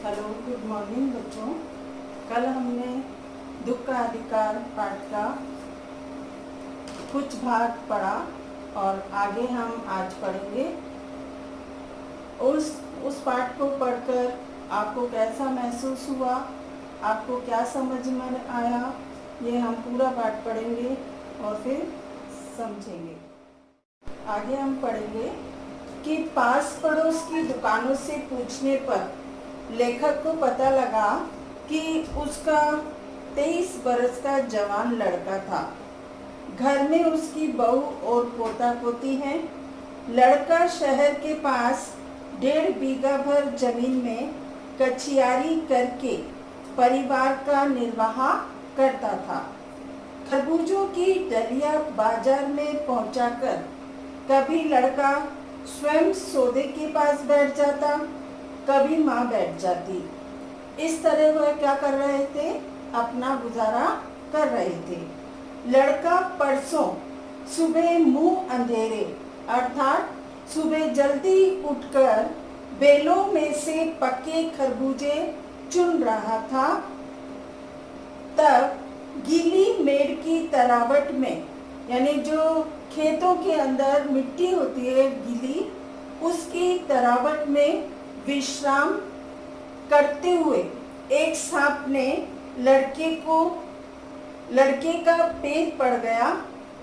Hello, good morning बच्चों। कल हमने दुख का अधिकार पाठ का कुछ भाग पढ़ा और आगे हम आज पढ़ेंगे। उस पाठ को पढ़कर आपको कैसा महसूस हुआ, आपको क्या समझ में आया, ये हम पूरा पाठ पढ़ेंगे और फिर समझेंगे। आगे हम पढ़ेंगे कि पास पड़ोस की दुकानों से पूछने पर लेखक को पता लगा कि उसका 23 बरस का जवान लड़का था। घर में उसकी बहू और पोता पोती हैं। लड़का शहर के पास 1.5 बीघा भर जमीन में कचियारी करके परिवार का निर्वाह करता था। खरबूजों की डलिया बाजार में पहुंचाकर कभी लड़का स्वयं सौदे के पास बैठ जाता, कभी माँ बैठ जाती। इस तरह वह क्या कर रहे थे, अपना गुजारा कर रहे थे। लड़का परसों सुबह मुंह अंधेरे अर्थात सुबह जल्दी उठकर बेलों में से पके खरबूजे चुन रहा था। तब गीली मेड़ की तरावट में, यानी जो खेतों के अंदर मिट्टी होती है गीली, उसकी तरावट में विश्राम करते हुए एक सांप ने लड़के का पैर पड़ गया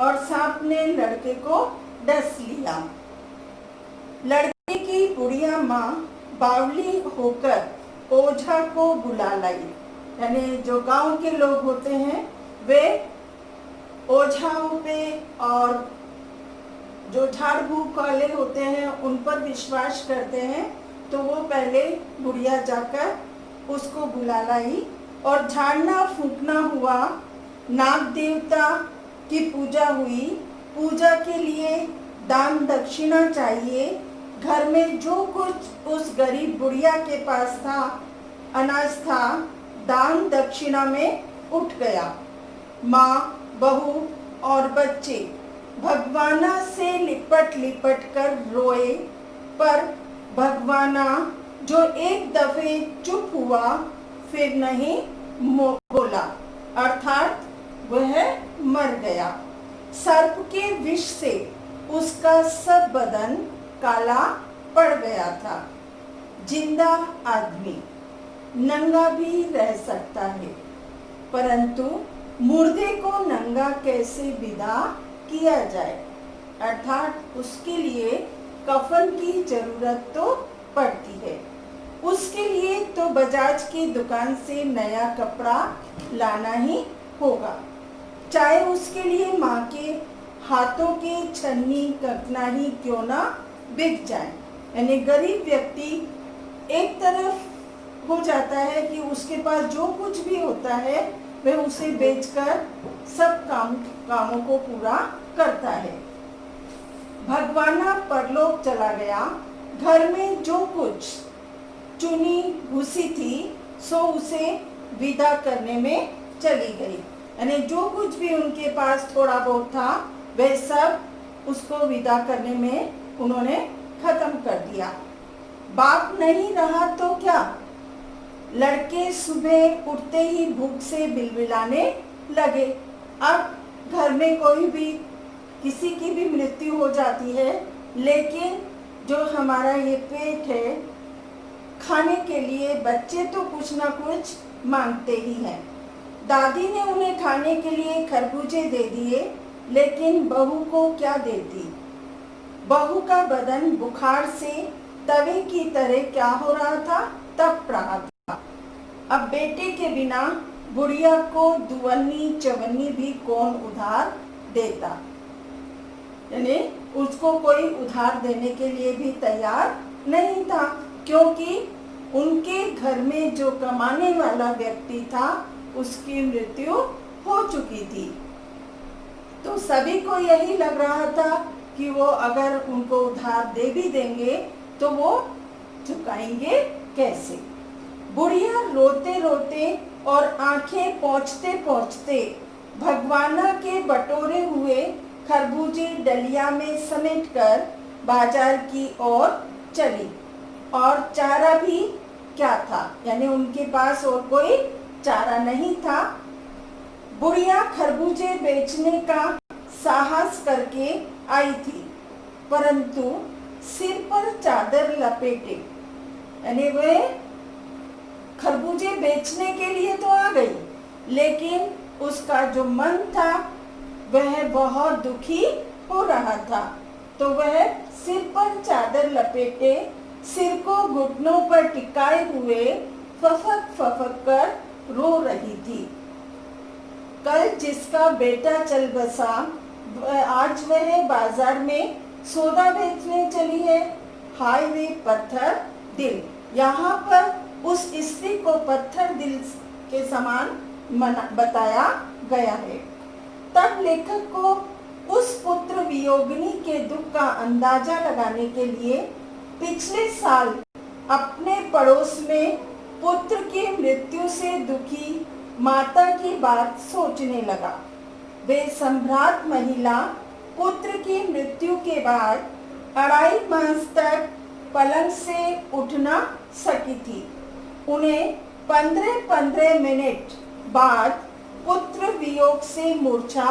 और सांप ने लड़के को डस लिया। लड़के की बुढ़िया माँ बावली होकर ओझा को बुला लाई। यानी जो गांव के लोग होते हैं वे ओझाओं पे और जो झाड़ फूक वाले होते हैं उन पर विश्वास करते हैं, तो वो पहले बुढ़िया जाकर उसको बुला लाई और झाड़ना फूकना हुआ। नाग देवता की पूजा हुई। पूजा के लिए दान दक्षिणा चाहिए। घर में जो कुछ उस गरीब बुढ़िया के पास था, अनाज था, दान दक्षिणा में उठ गया। माँ, बहू और बच्चे भगवाना से लिपट लिपट कर रोए, पर भगवाना जो एक दफे चुप हुआ फिर नहीं बोला, अर्थात वह मर गया। सर्प के विष से उसका सब बदन काला पड़ गया था। जिंदा आदमी नंगा भी रह सकता है, परंतु मुर्दे को नंगा कैसे विदा किया जाए, अर्थात उसके लिए कफन की जरूरत तो पड़ती है। उसके लिए तो बजाज की दुकान से नया कपड़ा लाना ही होगा, चाहे उसके लिए माँ के हाथों के छन्नी कतना ही क्यों ना बिक जाए। यानी गरीब व्यक्ति एक तरफ हो जाता है कि उसके पास जो कुछ भी होता है वह उसे बेचकर सब कामों को पूरा करता है। भगवाना परलोक चला गया। घर में जो कुछ चुनी भूसी थी सो उसे विदा करने में चली गई। यानी जो कुछ भी उनके पास थोड़ा बहुत था वह सब उसको विदा करने में उन्होंने खत्म कर दिया। बाप नहीं रहा तो क्या, लड़के सुबह उठते ही भूख से बिलबिलाने लगे। अब घर में कोई भी किसी की भी मृत्यु हो जाती है, लेकिन जो हमारा ये पेट है, खाने के लिए बच्चे तो कुछ ना कुछ मांगते ही हैं। दादी ने उन्हें खाने के लिए खरबूजे दे दिए, लेकिन बहू को क्या देती। बहू का बदन बुखार से तवे की तरह क्या हो रहा था, तप रहा था। अब बेटे के बिना बुढ़िया को दुवन्नी चवन्नी भी कौन उधार देता। यानी उसको कोई उधार देने के लिए भी तैयार नहीं था, क्योंकि उनके घर में जो कमाने वाला व्यक्ति था उसकी मृत्यु हो चुकी थी। तो सभी को यही लग रहा था कि वो अगर उनको उधार दे भी देंगे तो वो चुकाएंगे कैसे। बुढ़िया रोते रोते और आंखें पोंछते पोंछते भगवाना के बटोरे हुए खरबूजे डलिया में समेटकर बाजार की ओर चली और चारा भी क्या था, यानी उनके पास और कोई चारा नहीं था। बुढ़िया खरबूजे बेचने का साहस करके आई थी, परंतु सिर पर चादर लपेटे, यानी वह खरबूजे बेचने के लिए तो आ गई, लेकिन उसका जो मन था वह बहुत दुखी हो रहा था। तो वह सिर पर चादर लपेटे, सिर को घुटनों पर टिकाए हुए फफक फफक कर रो रही थी। कल जिसका बेटा चल बसा, आज वह बाजार में सौदा बेचने चली है। हाय वे पत्थर दिल। यहाँ पर उस स्त्री को पत्थर दिल के समान बताया गया है। तब लेखक को उस पुत्र वियोगिनी के दुख का अंदाजा लगाने के लिए पिछले साल अपने पड़ोस में पुत्र की मृत्यु से दुखी माता की बात सोचने लगा। वे सम्भ्रात महिला पुत्र की मृत्यु के बाद 2.5 मास तक पलंग से उठ न सकी थी। उन्हें 15-15 मिनट बाद पुत्र वियोग से मूर्छा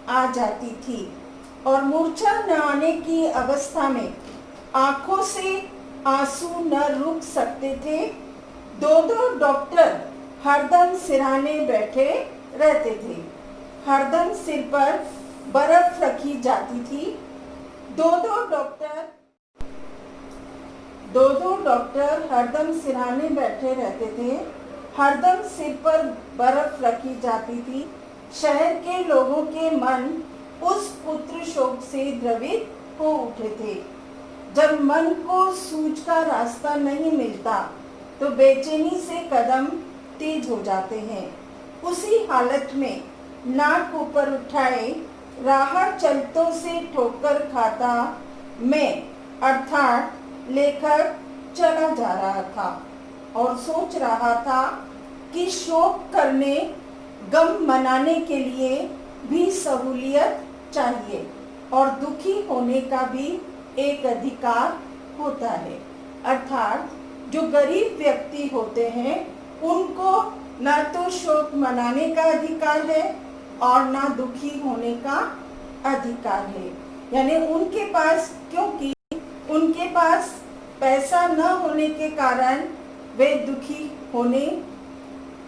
आ जाती थी और मूर्छा न आने की अवस्था में आंखों से आंसू न रुक सकते थे। 2 डॉक्टर हरदम सिरहाने बैठे रहते थे। हरदम सिर पर बर्फ रखी जाती थी। 2 डॉक्टर हरदम सिरहाने बैठे रहते थे। हरदम सिर पर बर्फ रखी जाती थी। शहर के लोगों के मन उस पुत्र शोक से द्रवित हो उठे थे। जब मन को सूझ का रास्ता नहीं मिलता तो बेचैनी से कदम तेज हो जाते हैं। उसी हालत में नाक ऊपर उठाए राह चलतों से ठोकर खाता मैं अर्थात लेखक चला जा रहा था और सोच रहा था कि शोक करने, गम मनाने के लिए भी सहूलियत चाहिए और दुखी होने का भी एक अधिकार होता है। अर्थात जो गरीब व्यक्ति होते हैं उनको न तो शोक मनाने का अधिकार है और न दुखी होने का अधिकार है। यानी उनके पास, क्योंकि उनके पास पैसा न होने के कारण वे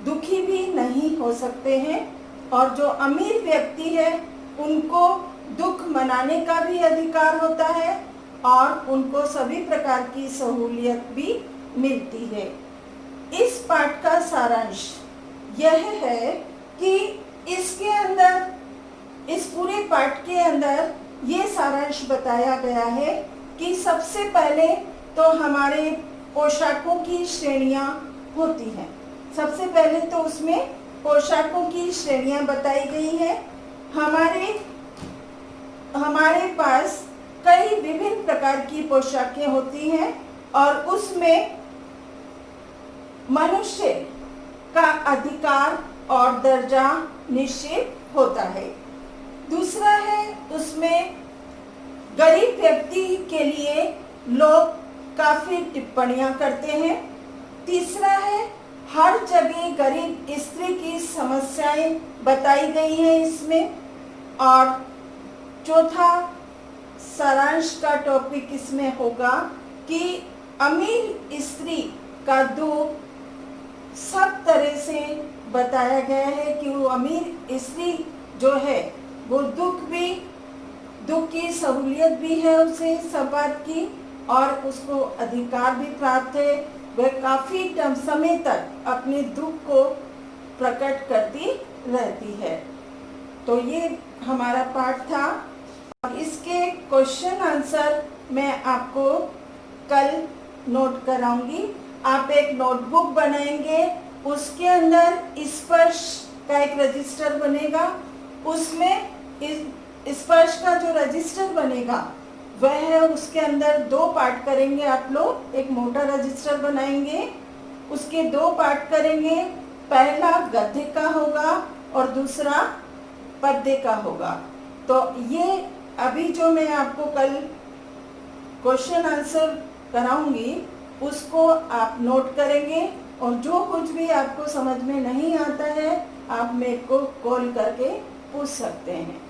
दुखी भी नहीं हो सकते हैं, और जो अमीर व्यक्ति है उनको दुख मनाने का भी अधिकार होता है और उनको सभी प्रकार की सहूलियत भी मिलती है। इस पाठ का सारांश यह है कि इसके अंदर, इस पूरे पाठ के अंदर ये सारांश बताया गया है कि सबसे पहले तो हमारे पोशाकों की श्रेणियां होती हैं। सबसे पहले तो उसमें पोशाकों की श्रेणियां बताई गई है। हमारे पास कई विभिन्न प्रकार की पोशाकें होती हैं और उसमें मनुष्य का अधिकार और दर्जा निश्चित होता है। दूसरा है, उसमें गरीब व्यक्ति के लिए लोग काफी टिप्पणियां करते हैं। तीसरा है, हर जगह गरीब स्त्री की समस्याएं बताई गई हैं इसमें। और चौथा सारांश का टॉपिक इसमें होगा कि अमीर स्त्री का दुख सब तरह से बताया गया है कि वो अमीर स्त्री जो है वो दुख की सहूलियत भी है उसे सब बात की, और उसको अधिकार भी प्राप्त है। वह काफी समय तक अपने दुख को प्रकट करती रहती है। तो ये हमारा पाठ था और इसके क्वेश्चन आंसर मैं आपको कल नोट कराऊंगी। आप एक नोटबुक बनाएंगे, उसके अंदर स्पर्श का एक रजिस्टर बनेगा। उसमें स्पर्श का जो रजिस्टर बनेगा वह है, उसके अंदर 2 पार्ट करेंगे आप लोग। एक मोटा रजिस्टर बनाएंगे, उसके 2 पार्ट करेंगे। पहला गद्य का होगा और दूसरा पद्य का होगा। तो ये अभी जो मैं आपको कल क्वेश्चन आंसर कराऊंगी उसको आप नोट करेंगे और जो कुछ भी आपको समझ में नहीं आता है आप मेरे को कॉल करके पूछ सकते हैं।